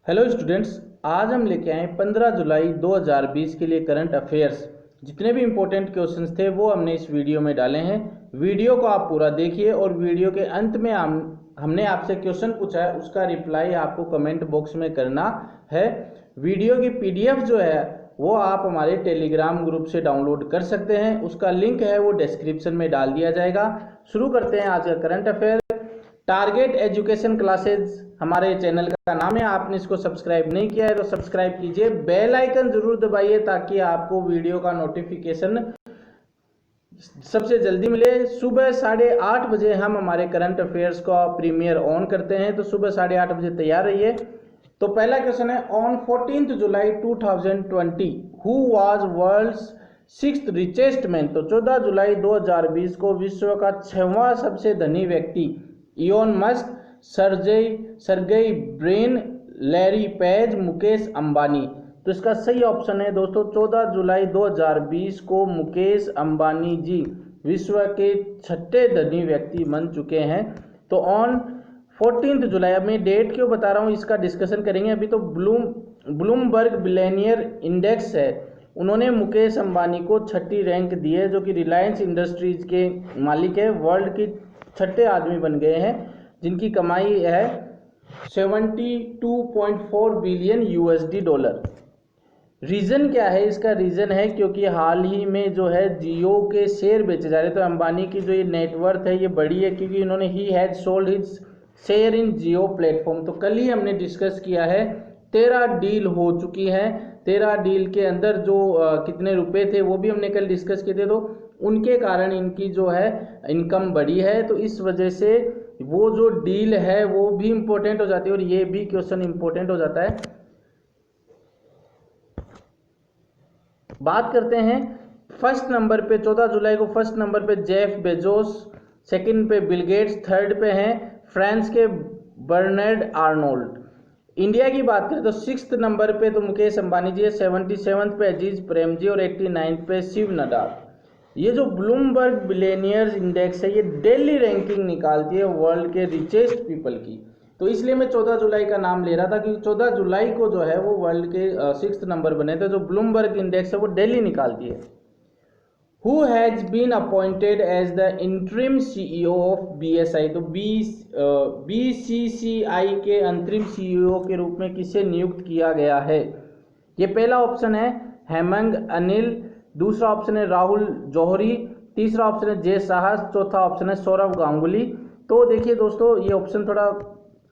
Hello students, आज हम लेके आए 15 जुलाई 2020 के लिए करंट अफेयर्स। जितने भी इम्पोर्टेंट क्वेश्चंस थे वो हमने इस वीडियो में डाले हैं। वीडियो को आप पूरा देखिए और वीडियो के अंत में हमने आपसे क्वेश्चन पूछा है, उसका रिप्लाई आपको कमेंट बॉक्स में करना है। वीडियो की पीडीएफ जो है वो आप हमारे टेलीग्राम ग्रुप से डाउनलोड कर सकते हैं, उसका लिंक है वो डिस्क्रिप्शन में डाल दिया जाएगा। शुरू करते हैं आज का current affair. Target education classes हमारे चैनल का नाम है। आपने इसको सब्सक्राइब नहीं किया है तो सब्सक्राइब कीजिए, बेल आइकन जरूर दबाइए ताकि आपको वीडियो का नोटिफिकेशन सबसे जल्दी मिले। सुबह 8:30 बजे हम हमारे करंट अफेयर्स का प्रीमियर ऑन करते हैं, तो सुबह 8:30 बजे तैयार रहिए। तो पहला क्वेश्चन है, on 14 July 2020 who was world's 6th richest man. तो 14 जुलाई 2020 को विश्व का 6वां सबसे धनी व्यक्ति Elon Musk, Sergey Brin, Larry page, Mukesh Ambani. तो इसका सही ऑप्शन है दोस्तों 14 जुलाई 2020 को मुकेश अंबानी जी विश्व के 6ठे धनी व्यक्ति बन चुके हैं। तो ऑन 14 जुलाई, अब मैं डेट क्यों बता रहा हूँ इसका डिस्कशन करेंगे। अभी तो ब्लूमबर्ग बिलियनियर इंडेक्स है, उन्होंने मुकेश अंबानी को 6ठी रैंक दी है, जो कि रिलायंस इंडस्ट्रीज के मालिक है। वर्ल्ड के 6ठे आदमी बन गए हैं जिनकी कमाई है 72.4 बिलियन यूएसडी डॉलर। रीज़न क्या है इसका? रीज़न है क्योंकि हाल ही में जो है जियो के शेयर बेचे जा रहे हैं। तो अंबानी की जो ये नेटवर्थ है ये बड़ी है क्योंकि इन्होंने he has sold his share in Jio platform. तो कल ही हमने डिस्कस किया है, 13 डील हो चुकी है। 13 डील के अंदर जो कितने रुपए थे वो भी हमने कल डिस्कस किए थे। तो उनके कारण इनकी जो है इनकम बढ़ी है, तो इस वजह से वो जो डील है वो भी इंपॉर्टेंट हो जाती है और ये भी क्वेश्चन इंपॉर्टेंट हो जाता है। बात करते हैं फर्स्ट नंबर पे 14 जुलाई को फर्स्ट नंबर पे जेफ बेजोस, सेकंड पे बिल गेट्स, थर्ड पे हैं फ्रांस के बर्नार्ड आर्नोल्ड। इंडिया की बात करें तो 6th नंबर पे तो मुकेश अंबानी जी है, 77th पे अजीज प्रेमजी और 89th पे शिव नडाल। ये जो ब्लूमबर्ग बिलियनियर्स इंडेक्स है ये डेली रैंकिंग निकालती है वर्ल्ड के रिचेस्ट पीपल की। तो इसलिए मैं 14 जुलाई का नाम ले रहा था क्योंकि 14 जुलाई को जो है वो वर्ल्ड के 6th नंबर बने थे। जो ब्लूमबर्ग इंडेक्स है वो डेली निकालती है। Who has been appointed as the interim CEO of BSI. तो बीसीसीआई के अंतरिम सीईओ के रूप में किसे नियुक्त किया गया है? ये पहला ऑप्शन है हेमंग अनिल, दूसरा ऑप्शन है राहुल जौहरी, तीसरा ऑप्शन है जय साहस, चौथा ऑप्शन है सौरव गांगुली। तो देखिए दोस्तों ये ऑप्शन थोड़ा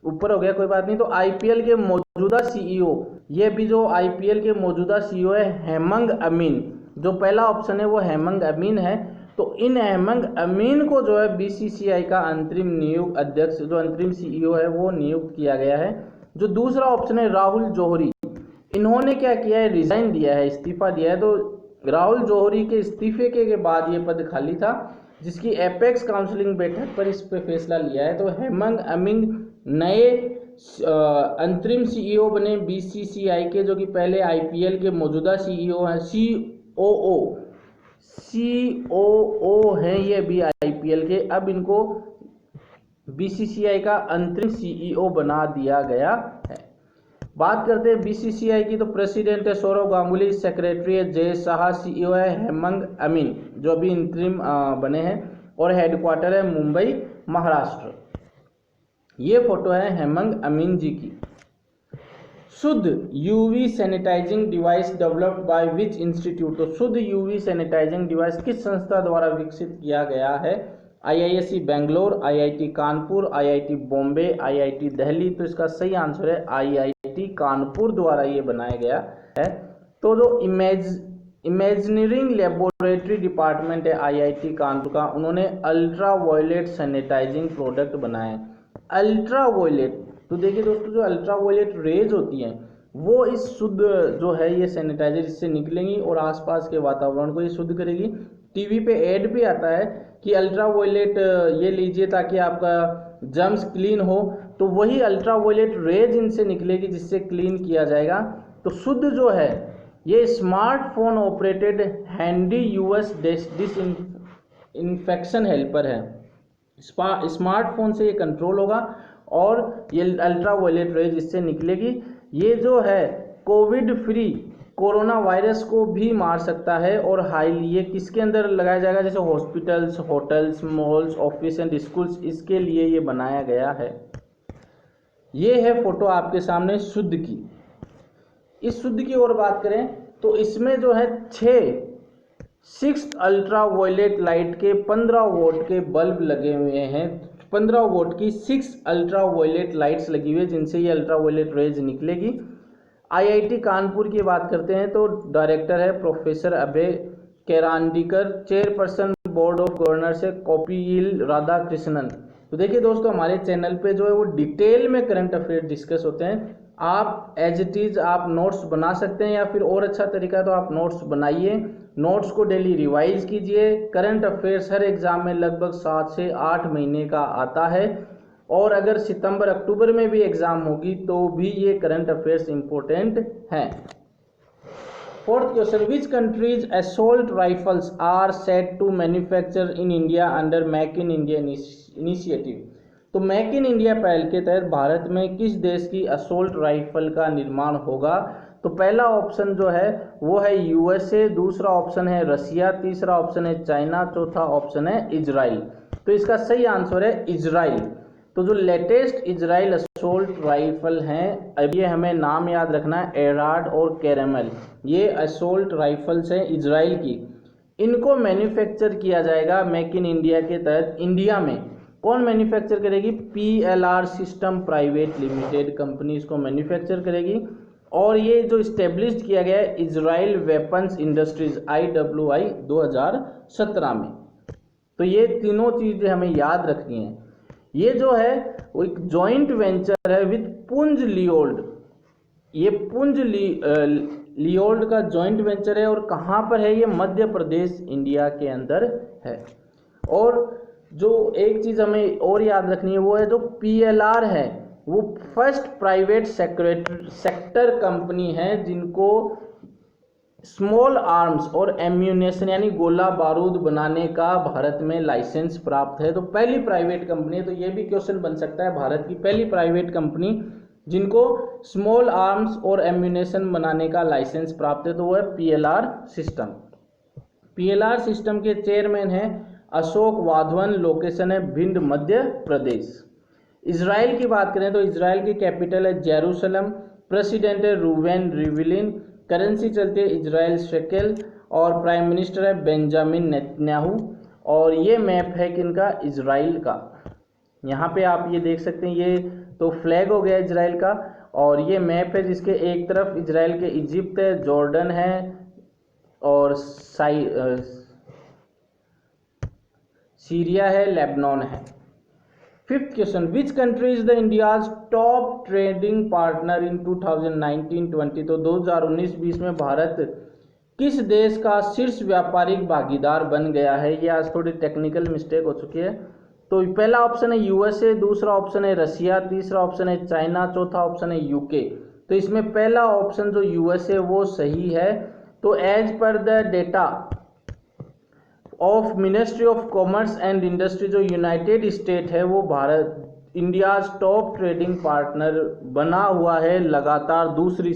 ऊपर हो गया, कोई बात नहीं। तो आईपीएल के मौजूदा सीईओ, ये भी जो आईपीएल के मौजूदा सीईओ है हेमंग अमीन, जो पहला ऑप्शन है वो हेमंग अमीन है। तो इन हेमंग अमीन को जो है बीसीसीआई का अंतरिम नियुक्त अध्यक्ष, जो अंतरिम सीईओ है वो नियुक्त किया गया है। जो दूसरा ऑप्शन है राहुल जौहरी, इन्होंने क्या किया है, रिजाइन दिया है, इस्तीफा दिया है। तो राहुल जौहरी के इस्तीफे के बाद ये पद खाली था, जिसकी एपेक्स काउंसिलिंग बैठक पर इस पे फैसला लिया है। तो हेमंग अमीन नए अंतरिम सीईओ बने बीसीसीआई के, जो कि पहले आईपीएल के मौजूदा सीईओ हैं, सीओओ हैं ये भी आईपीएल के। अब इनको बीसीसीआई का अंतरिम सीईओ बना दिया गया है। बात करते हैं बीसीसीआई की, तो प्रेसिडेंट है सौरव गांगुली, सेक्रेटरी है जय शाह, सीईओ है हेमंग अमीन जो अभी इंतरिम बने हैं, और हेडक्वार्टर है मुंबई महाराष्ट्र। ये फोटो है हेमंग अमीन जी की। Shuddh UV sanitising device developed by which institute. तो शुद्ध यूवी सैनिटाइजिंग डिवाइस किस संस्था द्वारा विकसित किया गया है? IISc Bangalore, IIT Kanpur, IIT Bombay, IIT Delhi. तो इसका सही आंसर है आईआईटी कानपुर द्वारा ये बनाया गया है। तो जो इमेजिनरिंग लेबोरेटरी डिपार्टमेंट है आईआईटी कानपुर का, उन्होंने अल्ट्रा वायलेट सैनिटाइजिंग प्रोडक्ट बनाए। अल्ट्रा वायलेट, तो देखिए दोस्तों जो अल्ट्रा वायलेट रेज होती हैं वो इस शुद्ध जो है ये सैनिटाइजर इससे निकलेंगी और आसपास के वातावरण को ये शुद्ध करेगी। टीवी पे ऐड भी आता है कि अल्ट्रा वायलेट ये लीजिए ताकि आपका जर्म्स क्लीन हो, तो वही अल्ट्रा वायलेट रेज इनसे निकलेगी जिससे क्लीन किया जाएगा। तो शुद्ध जो है ये smartphone operated handy US disinfection helper है। स्मार्टफोन से ये कंट्रोल होगा और ये अल्ट्रा वायलेट रेज इससे निकलेगी। ये जो है कोविड फ्री कोरोना वायरस को भी मार सकता है। और ये किसके अंदर लगाया जाएगा, जैसे hospitals, hotels, malls, office and schools, इसके लिए ये बनाया गया है। ये है फोटो आपके सामने शुद्ध की। इस शुद्ध की ओर बात करें तो इसमें जो है 6 अल्ट्रा वायलेट लाइट के 15 वोल्ट के बल्ब लगे हुए हैं। 15 वोल्ट की 6 अल्ट्रा वायलेट लाइट्स लगी हुई है, जिनसे ये अल्ट्रा वायलेट रेज निकलेगी। आईआईटी कानपुर की बात करते हैं तो डायरेक्टर है professor Abhay Karandikar, chairperson board of governors है कपिल राधाकृष्णन। तो देखिए दोस्तों, हमारे चैनल पे जो है वो डिटेल में करंट अफेयर डिस्कस होते हैं। आप एज इट इज आप नोट्स बना सकते हैं, या फिर और अच्छा तरीका है तो आप नोट्स बनाइए, नोट्स को डेली रिवाइज कीजिए। करंट अफेयर्स हर एग्जाम में लगभग 7 से 8 महीने का आता है, और अगर सितंबर अक्टूबर में भी एग्जाम होगी तो भी ये करंट अफेयर्स इंपॉर्टेंट हैं। Fourth question, which countries assault rifles are set to manufacture in India under Make in India initiative. तो मेक इन इंडिया पहल के तहत भारत में किस देश की असॉल्ट राइफल का निर्माण होगा। तो पहला ऑप्शन जो है वो है यूएसए, दूसरा ऑप्शन है रसिया, तीसरा ऑप्शन है चाइना, चौथा ऑप्शन है इजराइल। तो इसका सही आंसर है इजराइल। तो जो लेटेस्ट इजराइल असॉल्ट राइफल हैं, अब ये हमें नाम याद रखना है, एराड और कैरेमल, ये असॉल्ट राइफल्स हैं इजराइल की। इनको मैन्युफैक्चर किया जाएगा मेक इन इंडिया के तहत इंडिया में। कौन मैन्युफैक्चर करेगी, PLR system private limited company इसको मैन्युफैक्चर करेगी। और ये जो इस्टेब्लिश किया गया है इजराइल वेपन्स इंडस्ट्रीज IWI 2017 में। तो ये तीनों चीजें हमें याद रखनी है। ये जो है वो एक जॉइंट वेंचर है विद पुंज लियोल्ड। ये पुंज लियोल्ड का जॉइंट वेंचर है, और कहाँ पर है ये, मध्य प्रदेश इंडिया के अंदर है। और जो एक चीज हमें और याद रखनी है वो है जो PLR है वो फर्स्ट प्राइवेट सेक्टर कंपनी है जिनको स्मॉल आर्म्स और एम्यूनेशन यानी गोला बारूद बनाने का भारत में लाइसेंस प्राप्त है। तो पहली प्राइवेट कंपनी है। तो ये भी क्वेश्चन बन सकता है, भारत की पहली प्राइवेट कंपनी जिनको स्मॉल आर्म्स और एम्यूनेशन बनाने का लाइसेंस प्राप्त है, तो वो है PLR सिस्टम। PLR सिस्टम के चेयरमैन है अशोक वाधवन, लोकेशन है भिंड मध्य प्रदेश। इजराइल की बात करें तो इजराइल की कैपिटल है जेरूसलम, प्रेसिडेंट है रूवेन रिविलिन, करेंसी चलती है इजराइल शेकेल, और प्राइम मिनिस्टर है बेंजामिन नेतन्याहू। और ये मैप है किनका, इजराइल का। यहाँ पे आप ये देख सकते हैं, ये तो फ्लैग हो गया इजराइल का, और ये मैप है जिसके एक तरफ इजराइल के इजिप्ट है, जॉर्डन है, और सीरिया है, लेबनान है। Fifth question, which country is the India's top trading partner in 2019-20। तो 2019-20 में भारत किस देश का शीर्ष व्यापारिक भागीदार बन गया है। ये आज थोड़ी टेक्निकल मिस्टेक हो चुकी है। तो पहला ऑप्शन है यूएसए, दूसरा ऑप्शन है रसिया, तीसरा ऑप्शन है चाइना, चौथा ऑप्शन है यूके। तो इसमें पहला ऑप्शन जो यूएसए वो सही है। तो as per the data of Ministry of Commerce and Industry, जो यूनाइटेड स्टेट है वो Bharat India's top trading partner बना हुआ है लगातार दूसरी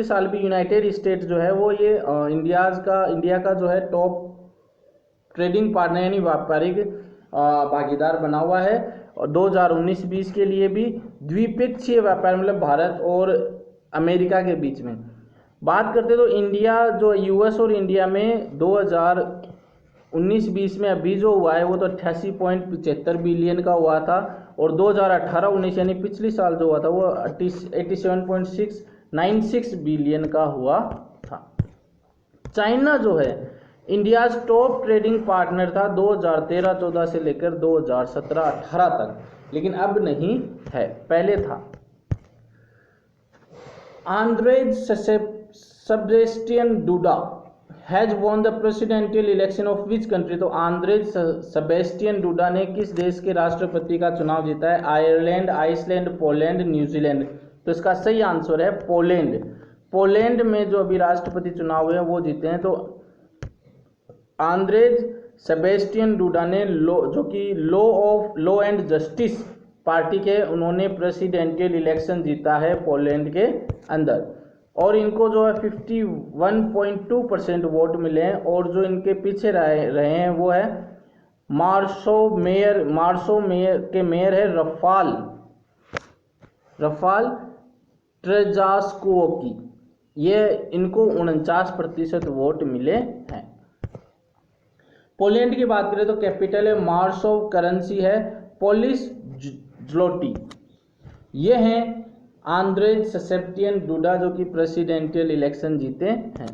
साल भी यूनाइटेड स्टेट जो है वो ये इंडिया का जो है टॉप ट्रेडिंग पार्टनर यानी व्यापारिक भागीदार बना हुआ है। और 2019-20 के लिए भी द्विपक्षीय व्यापार, मतलब भारत और अमेरिका के बीच में बात करते तो इंडिया जो यूएस और इंडिया में 2019-20 में अभी जो हुआ है वो तो 88.75 बिलियन का हुआ था, और 2018-19 यानी पिछली साल जो हुआ था वो 87.696 बिलियन का हुआ था। चाइना जो है इंडियाज टॉप ट्रेडिंग पार्टनर था 2013-14 से लेकर 2017-18 तक, लेकिन अब नहीं है, पहले था। Andrzej Sebastian Duda has won the presidential election of which country. तो आंद्रेज सेबेस्टियन डूडा ने किस देश के राष्ट्रपति का चुनाव जीता है। Ireland, Iceland, Poland, New Zealand. तो इसका सही आंसर है पोलैंड। पोलैंड में जो अभी राष्ट्रपति चुनाव हुए हैं वो जीते हैं। तो आंद्रेज सेबेस्टियन डूडा ने लॉ एंड जस्टिस पार्टी के, उन्होंने प्रेसिडेंशियल इलेक्शन जीता है पोलैंड के अंदर, और इनको जो है 51.2% वोट मिले हैं। और जो इनके पीछे रहे हैं वो है मार्सो मेयर के मेयर है रफाल ट्रेजास्कोकी। ये इनको 49% वोट मिले हैं। पोलैंड की बात करें तो कैपिटल है मार्सो, करेंसी है पोलिश ज़्लोटी। ये हैं आंद्रेज सेसेप्टियन डूडा जो कि प्रेसिडेंशियल इलेक्शन जीते हैं।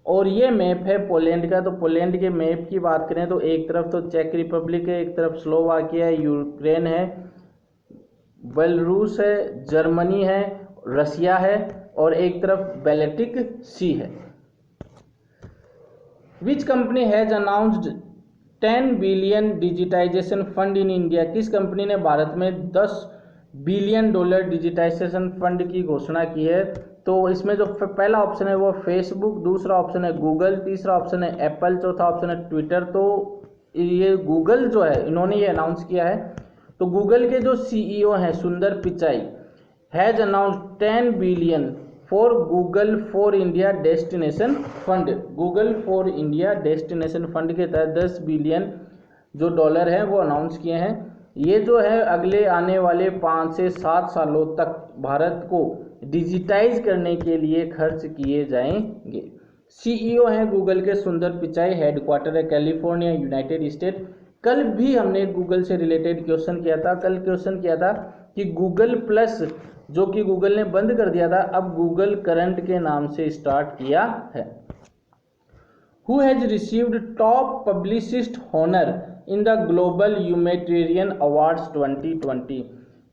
और ये मैप है पोलैंड का। तो पोलैंड के मैप की बात करें तो एक तरफ तो चेक रिपब्लिक है, एक तरफ स्लोवाकिया है, यूक्रेन है, बेलारूस है, जर्मनी है, रसिया है, और एक तरफ बाल्टिक सी है। Which company has announced 10 billion digitisation fund in India? किस कंपनी ने भारत में $10 बिलियन डिजिटाइजेशन फंड की घोषणा की है? तो इसमें जो पहला ऑप्शन है वो फेसबुक, दूसरा ऑप्शन है गूगल, तीसरा ऑप्शन है एप्पल, चौथा ऑप्शन है ट्विटर। तो ये गूगल जो है इन्होंने ये अनाउंस किया है। तो गूगल के जो सीईओ हैं सुंदर Pichai has announced 10 billion for Google for India destination fund. Google for India destination fund के तहत 10 बिलियन जो डॉलर है वो अनाउंस किए हैं। ये जो है अगले आने वाले 5 से 7 सालों तक भारत को डिजिटाइज करने के लिए खर्च किए जाएंगे। सीईओ हैं गूगल के सुंदर पिचाई, हेडक्वार्टर है कैलिफोर्निया, यूनाइटेड स्टेट। कल भी हमने गूगल से रिलेटेड क्वेश्चन किया था। कल क्वेश्चन किया था कि गूगल प्लस जो कि गूगल ने बंद कर दिया था, अब गूगल करंट के नाम से स्टार्ट किया है। Who has received top publicist honour in the global humanitarian awards 2020?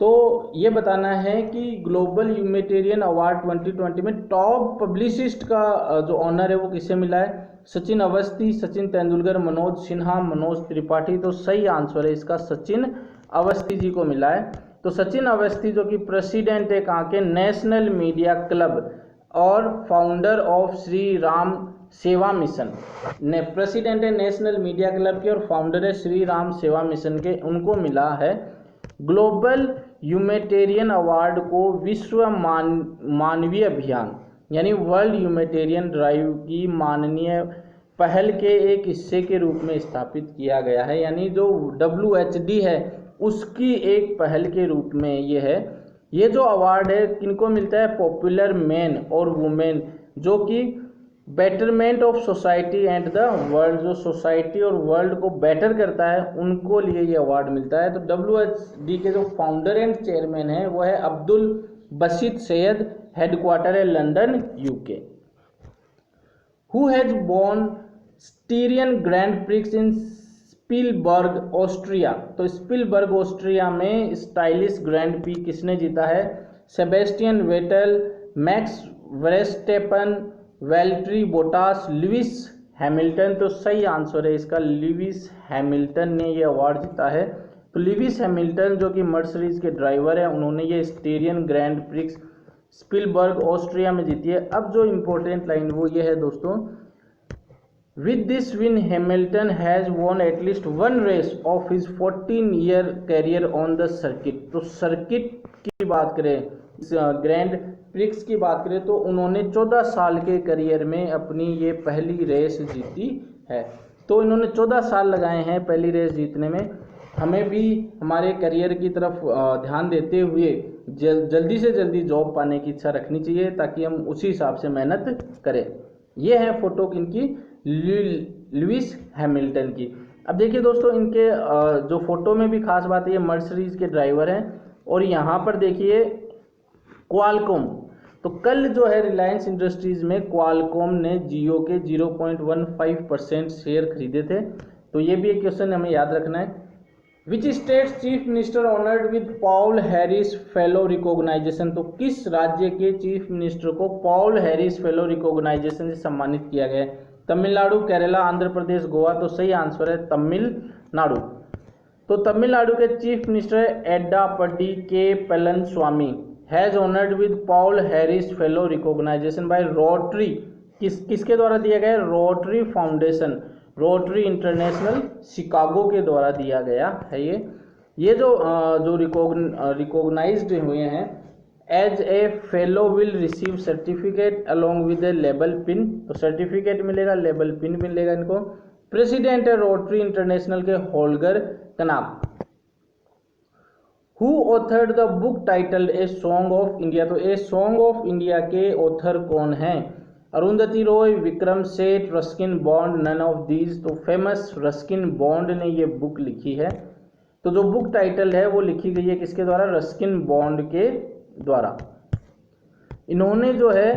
तो ये बताना है कि ग्लोबल ह्यूमैनिटेरियन अवार्ड 2020 में टॉप पब्लिसिस्ट का जो ऑनर है वो किसे मिला है? सचिन अवस्थी, सचिन तेंदुलकर, मनोज सिन्हा, मनोज त्रिपाठी। तो सही आंसर है इसका सचिन अवस्थी जी को मिला है। तो सचिन अवस्थी जो कि प्रेसिडेंट है कहाँ के? नेशनल मीडिया क्लब और फाउंडर ऑफ श्री राम सेवा मिशन। प्रेसिडेंट है नेशनल मीडिया क्लब के और फाउंडर है श्री राम सेवा मिशन के, उनको मिला है ग्लोबल ह्यूमैनिटेरियन अवार्ड को विश्व मानवीय अभियान यानी वर्ल्ड ह्यूमैनिटेरियन ड्राइव की माननीय पहल के एक हिस्से के रूप में स्थापित किया गया है। यानी जो WHD है उसकी एक पहल के रूप में ये है। ये जो अवार्ड है किनको मिलता है? पॉपुलर मैन और वुमेन जो कि betterment of society and the world, जो सोसाइटी और वर्ल्ड को बेटर करता है उनको लिए ये अवार्ड मिलता है। तो WHD के जो फाउंडर एंड चेयरमैन है वो है अब्दुल बसित सैयद, हेडक्वार्टर है London UK। Who has won Styrian grand prix in Spielberg Austria? तो स्पिलबर्ग ऑस्ट्रिया में स्टाइलिश ग्रैंड प्री किसने जीता है? Sebastian Vettel, Max Verstappen, Valtteri Bottas, Lewis Hamilton. तो सही आंसर है इसका लुइस हैमिल्टन ने ये अवार्ड जीता है। तो लुइस हैमिल्टन जो कि मर्सिडीज के ड्राइवर हैं उन्होंने ये स्टीरियन ग्रैंड प्रिक्स स्पिलबर्ग ऑस्ट्रिया में जीती है। अब जो इम्पोर्टेंट लाइन वो ये है दोस्तों, with this win Hamilton has won at least one race of his 14-year career on the circuit. तो सर्किट की बात करें, ग्रैंड प्रिक्स की बात करें तो उन्होंने 14 साल के करियर में अपनी ये पहली रेस जीती है। तो इन्होंने 14 साल लगाए हैं पहली रेस जीतने में। हमें भी हमारे करियर की तरफ ध्यान देते हुए जल्दी से जल्दी जॉब पाने की इच्छा रखनी चाहिए ताकि हम उसी हिसाब से मेहनत करें। ये है फोटो इनकी लुइस हैमिल्टन की। अब देखिए दोस्तों इनके जो फोटो में भी खास बात है ये मर्सिडीज के ड्राइवर हैं। और यहाँ पर देखिए क्वालकॉम, तो कल जो है रिलायंस इंडस्ट्रीज में क्वालकॉम ने जियो के 0.15% शेयर खरीदे थे। तो ये भी एक क्वेश्चन हमें याद रखना है। Which state's chief minister honoured with Paul Harris fellow recognition? तो किस राज्य के चीफ मिनिस्टर को पॉल हैरिस फेलो रिकॉग्नाइजेशन से सम्मानित किया गया है? तमिलनाडु, केरला, आंध्र प्रदेश, गोवा। तो सही आंसर है तमिलनाडु। तो तमिलनाडु के चीफ मिनिस्टर है Edappadi K Palaniswami has honoured with Paul Harris fellow recognition by Rotary. किसके द्वारा दिया गया है? Rotary Foundation, Rotary International Chicago के द्वारा दिया गया है ये। ये जो रिकॉग्नाइज्ड हुए हैं as a fellow will receive certificate along with a lapel pin, तो सर्टिफिकेट मिलेगा, लेबल पिन मिलेगा इनको। प्रेसिडेंट है रोटरी इंटरनेशनल के होल्गर कनाप। Who authored the book titled a song of India, तो ए सॉन्ग ऑफ इंडिया के author कौन है? Arundhati Roy, Vikram Seth, Ruskin Bond, none of these. तो फेमस रस्किन बॉन्ड ने ये बुक लिखी है। तो जो बुक टाइटल है वो लिखी गई है किसके द्वारा? रस्किन बॉन्ड के द्वारा। इन्होंने जो है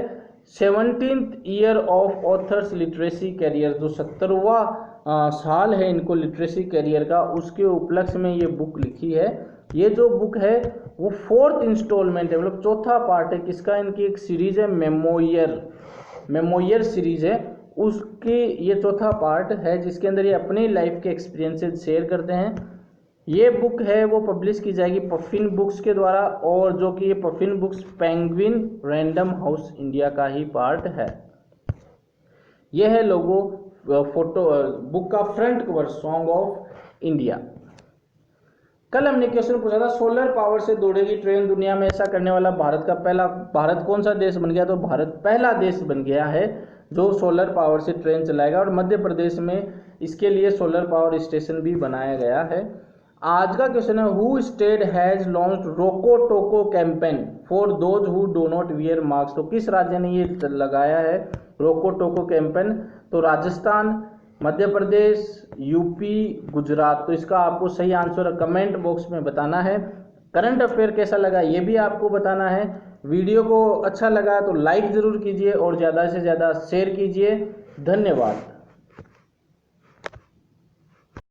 17th year of author's literacy career, जो 70वां साल है इनको लिटरेसी कैरियर का, उसके उपलक्ष्य में ये बुक लिखी है। ये जो बुक है वो 4th इंस्टॉलमेंट है, मतलब चौथा पार्ट है किसका? इनकी एक सीरीज है मेमोयर सीरीज है, उसकी ये चौथा पार्ट है जिसके अंदर ये अपनी लाइफ के एक्सपीरियंसेस शेयर करते हैं। ये बुक है वो पब्लिश की जाएगी पफिन बुक्स के द्वारा, और जो कि ये puffin books penguin random house India का ही पार्ट है। यह है लोगो फोटो बुक का front cover song of India. कल हमने क्वेश्चन पूछा था सोलर पावर से दौड़ेगी ट्रेन दुनिया में, ऐसा करने वाला भारत कौन सा देश बन गया? तो भारत पहला देश बन गया है जो सोलर पावर से ट्रेन चलाएगा, और मध्य प्रदेश में इसके लिए सोलर पावर स्टेशन भी बनाया गया है। आज का क्वेश्चन है हु स्टेट हैज लॉन्च्ड रोको टोको campaign for those who do not wear mask, तो किस राज्य ने ये लगाया है रोको टोको कैंपेन? तो राजस्थान, मध्य प्रदेश, यूपी, गुजरात। तो इसका आपको सही आंसर कमेंट बॉक्स में बताना है। करंट अफेयर कैसा लगा ये भी आपको बताना है। वीडियो को अच्छा लगा तो लाइक ज़रूर कीजिए और ज़्यादा से ज़्यादा शेयर कीजिए। धन्यवाद।